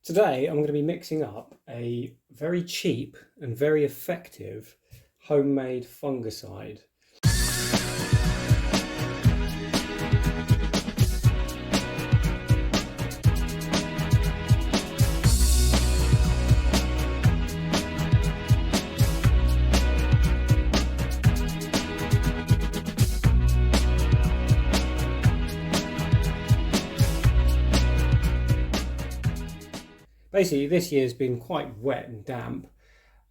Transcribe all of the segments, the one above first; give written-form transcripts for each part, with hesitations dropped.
Today I'm going to be mixing up a very cheap and very effective homemade fungicide. Basically, this year's been quite wet and damp,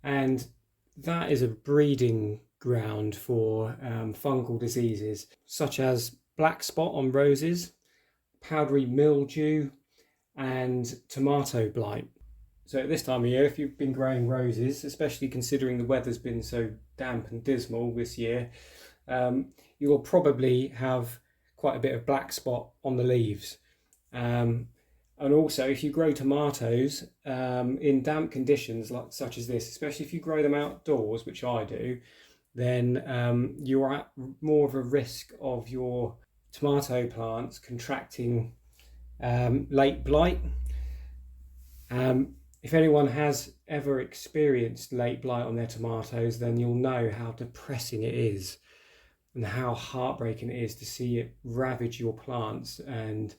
and that is a breeding ground for fungal diseases such as black spot on roses, powdery mildew, and tomato blight. So at this time of year, if you've been growing roses, especially considering the weather's been so damp and dismal this year, you will probably have quite a bit of black spot on the leaves. And also, if you grow tomatoes in damp conditions such as this, especially if you grow them outdoors, which I do, then you are at more of a risk of your tomato plants contracting late blight. If anyone has ever experienced late blight on their tomatoes, then you'll know how depressing it is and how heartbreaking it is to see it ravage your plants, and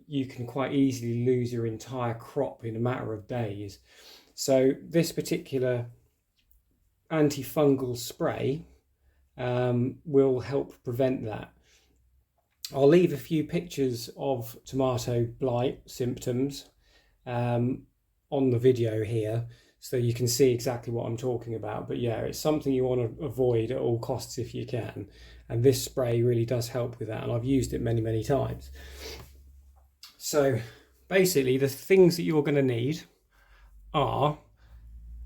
you can quite easily lose your entire crop in a matter of days. So this particular antifungal spray will help prevent that. I'll leave a few pictures of tomato blight symptoms on the video here so you can see exactly what I'm talking about. But yeah, it's something you want to avoid at all costs if you can, and this spray really does help with that, and I've used it many times. So basically the things that you're going to need are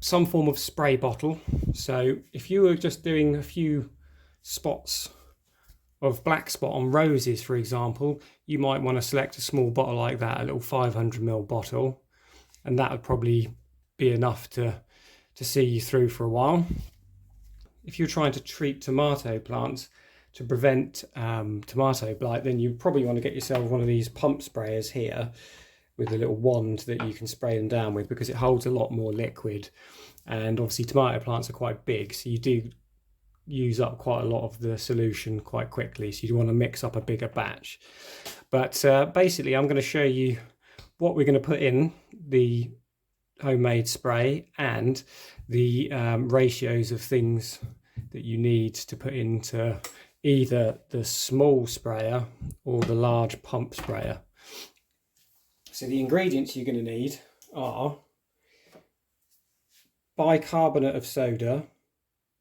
some form of spray bottle. So if you were just doing a few spots of black spot on roses, for example, you might want to select a small bottle like that, a little 500ml bottle, and that would probably be enough to see you through for a while. If you're trying to treat tomato plants to prevent tomato blight, then you probably want to get yourself one of these pump sprayers here with a little wand that you can spray them down with, because it holds a lot more liquid, and obviously tomato plants are quite big, so you do use up quite a lot of the solution quite quickly, so you want to mix up a bigger batch. But basically I'm going to show you what we're going to put in the homemade spray and the ratios of things that you need to put into either the small sprayer or the large pump sprayer. So the ingredients you're going to need are bicarbonate of soda,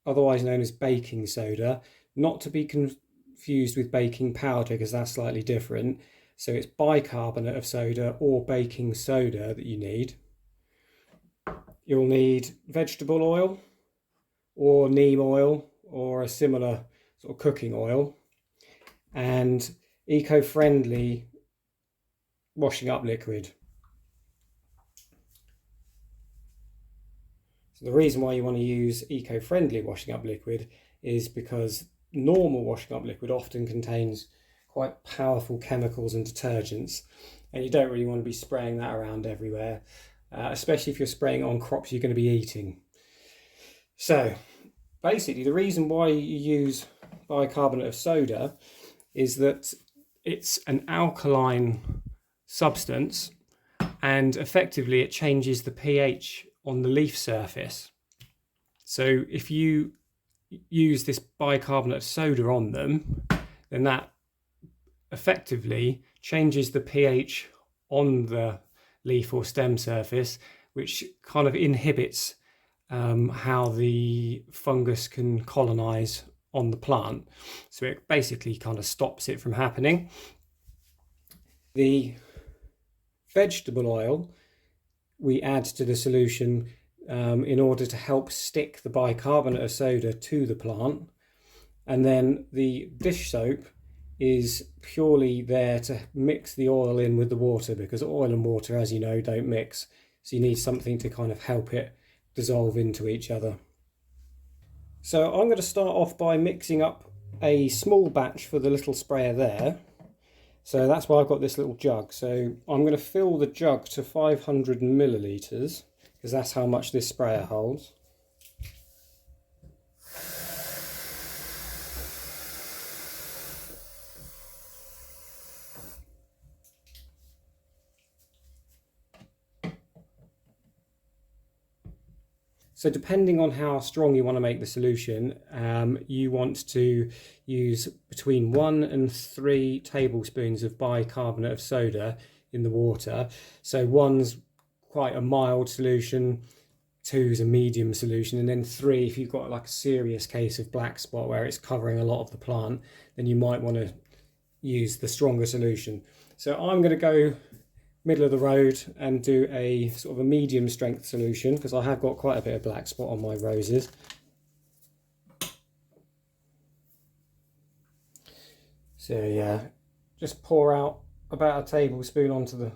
otherwise known as baking soda, not to be confused with baking powder because that's slightly different. So it's bicarbonate of soda or baking soda that you need. You'll need vegetable oil or neem oil or a similar sort of cooking oil, and eco-friendly washing up liquid. So the reason why you want to use eco-friendly washing up liquid is because normal washing up liquid often contains quite powerful chemicals and detergents, and you don't really want to be spraying that around everywhere, especially if you're spraying on crops you're going to be eating. So basically the reason why you use bicarbonate of soda is that it's an alkaline substance, and effectively it changes the pH on the leaf surface. So if you use this bicarbonate of soda on them, then that effectively changes the pH on the leaf or stem surface, which kind of inhibits how the fungus can colonize on the plant. So it basically kind of stops it from happening. The vegetable oil we add to the solution in order to help stick the bicarbonate of soda to the plant, and then the dish soap is purely there to mix the oil in with the water, because oil and water, as you know, don't mix, so you need something to kind of help it dissolve into each other. So I'm going to start off by mixing up a small batch for the little sprayer there. So that's why I've got this little jug. So I'm going to fill the jug to 500 millilitres because that's how much this sprayer holds. So depending on how strong you want to make the solution, you want to use between 1 and 3 tablespoons of bicarbonate of soda in the water. So 1's quite a mild solution, 2's a medium solution, and then 3, if you've got like a serious case of black spot where it's covering a lot of the plant, then you might want to use the stronger solution. So I'm going to go middle of the road and do a sort of a medium strength solution because I have got quite a bit of black spot on my roses. So yeah, just pour out about a tablespoon onto the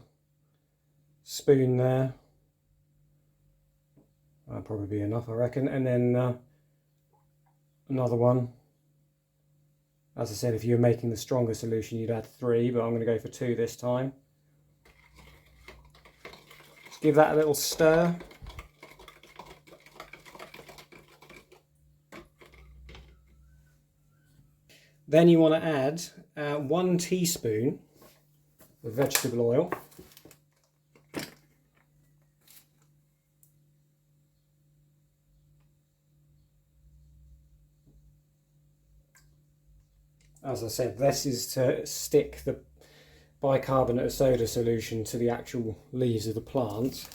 spoon there. That'll probably be enough, I reckon. And then another one. As I said, if you're making the stronger solution, you'd add 3, but I'm going to go for 2 this time. Give that a little stir. Then you want to add 1 teaspoon of vegetable oil. As I said, this is to stick the bicarbonate of soda solution to the actual leaves of the plant,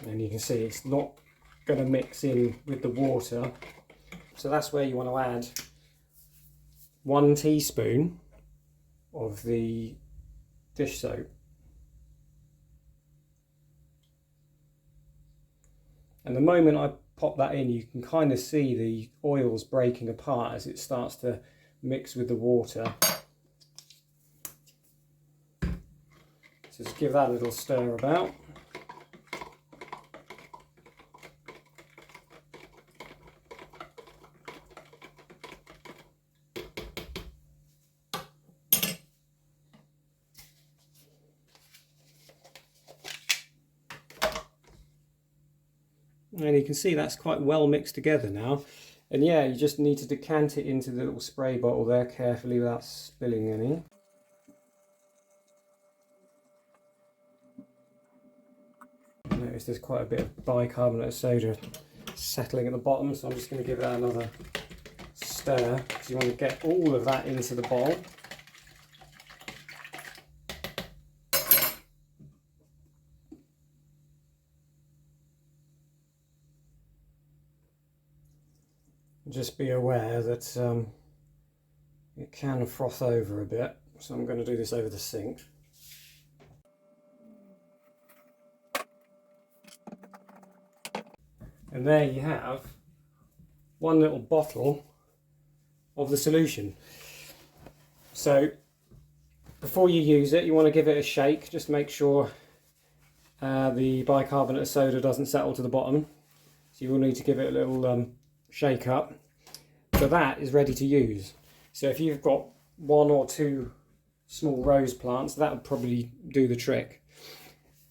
and you can see it's not going to mix in with the water, so that's where you want to add 1 teaspoon of the dish soap. And the moment I pop that in, you can kind of see the oils breaking apart as it starts to mix with the water. So just give that a little stir about. And you can see that's quite well mixed together now. And yeah, you just need to decant it into the little spray bottle there carefully without spilling any. Notice there's quite a bit of bicarbonate of soda settling at the bottom, so I'm just going to give that another stir because you want to get all of that into the bowl. Just be aware that it can froth over a bit, so I'm going to do this over the sink. And there you have 1 little bottle of the solution. So before you use it, you want to give it a shake, just make sure the bicarbonate of soda doesn't settle to the bottom. So you will need to give it a little shake up. So that is ready to use. So if you've got 1 or 2 small rose plants, that would probably do the trick.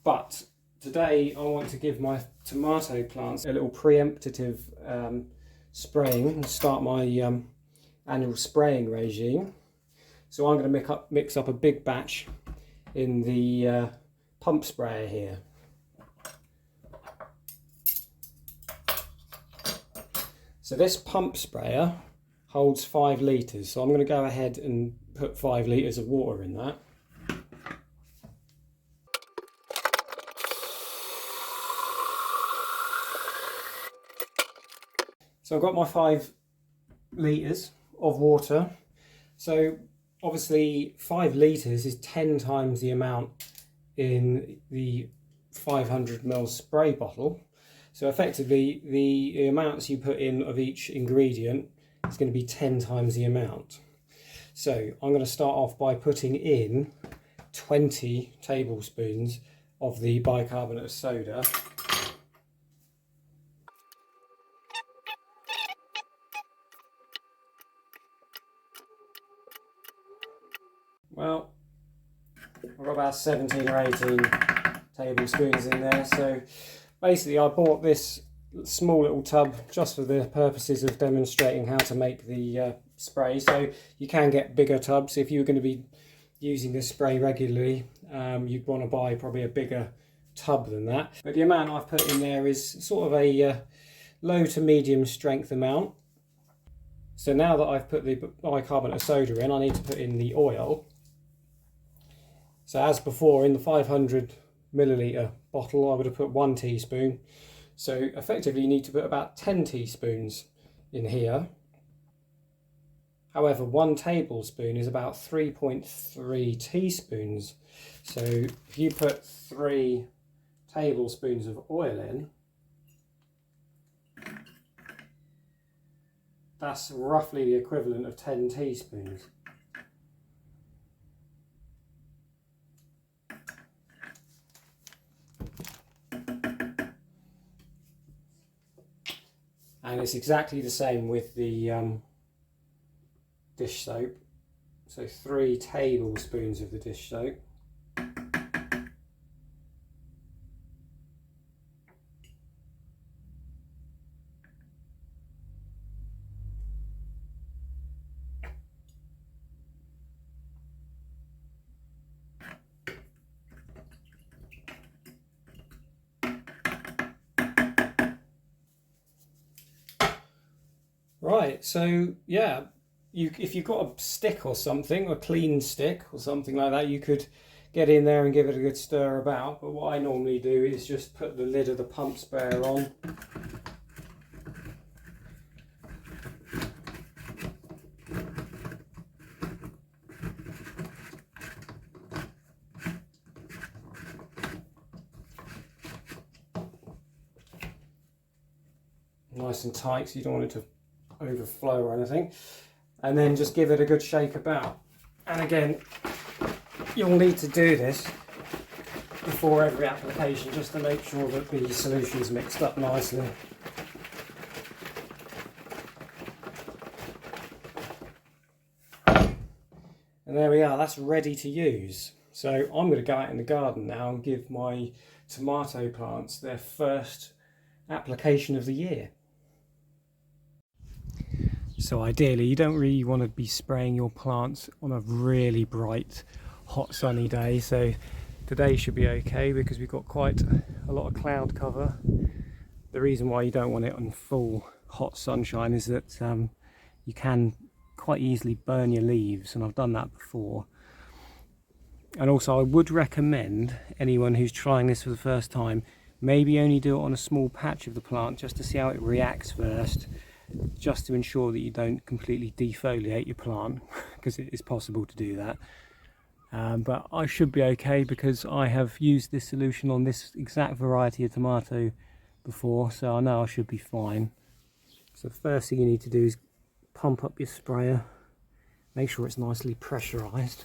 But today I want to give my tomato plants a little preemptive spraying and start my annual spraying regime. So I'm going to mix up a big batch in the pump sprayer here. So this pump sprayer holds 5 litres, so I'm going to go ahead and put 5 litres of water in that. So I've got my 5 litres of water. So obviously 5 litres is 10 times the amount in the 500 ml spray bottle. So effectively the amounts you put in of each ingredient is going to be 10 times the amount. So I'm going to start off by putting in 20 tablespoons of the bicarbonate of soda. Well, I've got about 17 or 18 tablespoons in there. So basically I bought this small little tub just for the purposes of demonstrating how to make the spray. So you can get bigger tubs if you're going to be using this spray regularly. You'd want to buy probably a bigger tub than that. But the amount I've put in there is sort of a low to medium strength amount. So now that I've put the bicarbonate of soda in, I need to put in the oil. So as before, in the 500 milliliter bottle, I would have put 1 teaspoon. So effectively you need to put about 10 teaspoons in here. However, 1 tablespoon is about 3.3 teaspoons. So if you put 3 tablespoons of oil in, that's roughly the equivalent of 10 teaspoons. And it's exactly the same with the dish soap. So 3 tablespoons of the dish soap. Right, so yeah, if you've got a stick or something, a clean stick or something like that, you could get in there and give it a good stir about. But what I normally do is just put the lid of the pump sprayer on. Nice and tight, so you don't want it to overflow or anything, and then just give it a good shake about. And again, you'll need to do this before every application just to make sure that the solution's mixed up nicely. And there we are, that's ready to use. So I'm going to go out in the garden now and give my tomato plants their first application of the year. So ideally you don't really want to be spraying your plants on a really bright, hot sunny day. So today should be okay because we've got quite a lot of cloud cover. The reason why you don't want it on full hot sunshine is that you can quite easily burn your leaves, and I've done that before. And also I would recommend anyone who's trying this for the first time, maybe only do it on a small patch of the plant just to see how it reacts first, just to ensure that you don't completely defoliate your plant, because it is possible to do that. But I should be okay because I have used this solution on this exact variety of tomato before, so I know I should be fine. So the first thing you need to do is pump up your sprayer, make sure it's nicely pressurized.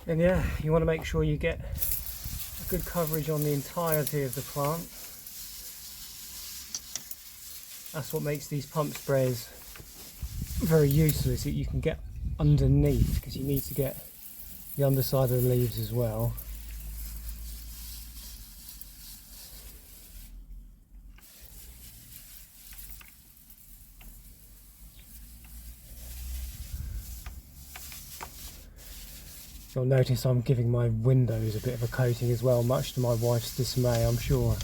And yeah, you want to make sure you get a good coverage on the entirety of the plant. That's what makes these pump sprayers very useful, is that you can get underneath, because you need to get the underside of the leaves as well. You'll notice I'm giving my windows a bit of a coating as well, much to my wife's dismay, I'm sure.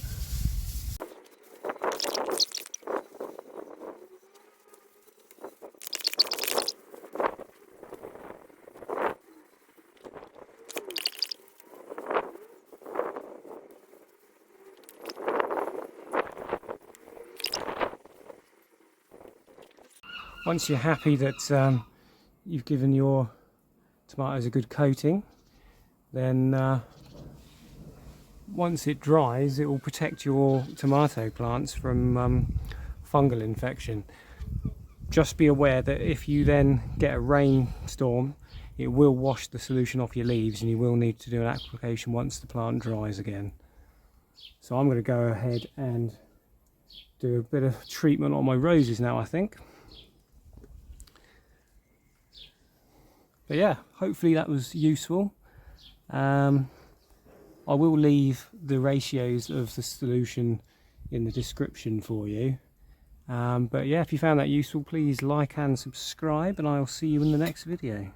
Once you're happy that you've given your tomatoes a good coating, then once it dries, it will protect your tomato plants from fungal infection. Just be aware that if you then get a rainstorm, it will wash the solution off your leaves, and you will need to do an application once the plant dries again. So I'm going to go ahead and do a bit of treatment on my roses now, I think. But yeah, hopefully that was useful. I will leave the ratios of the solution in the description for you. But yeah, if you found that useful, please like and subscribe, and I'll see you in the next video.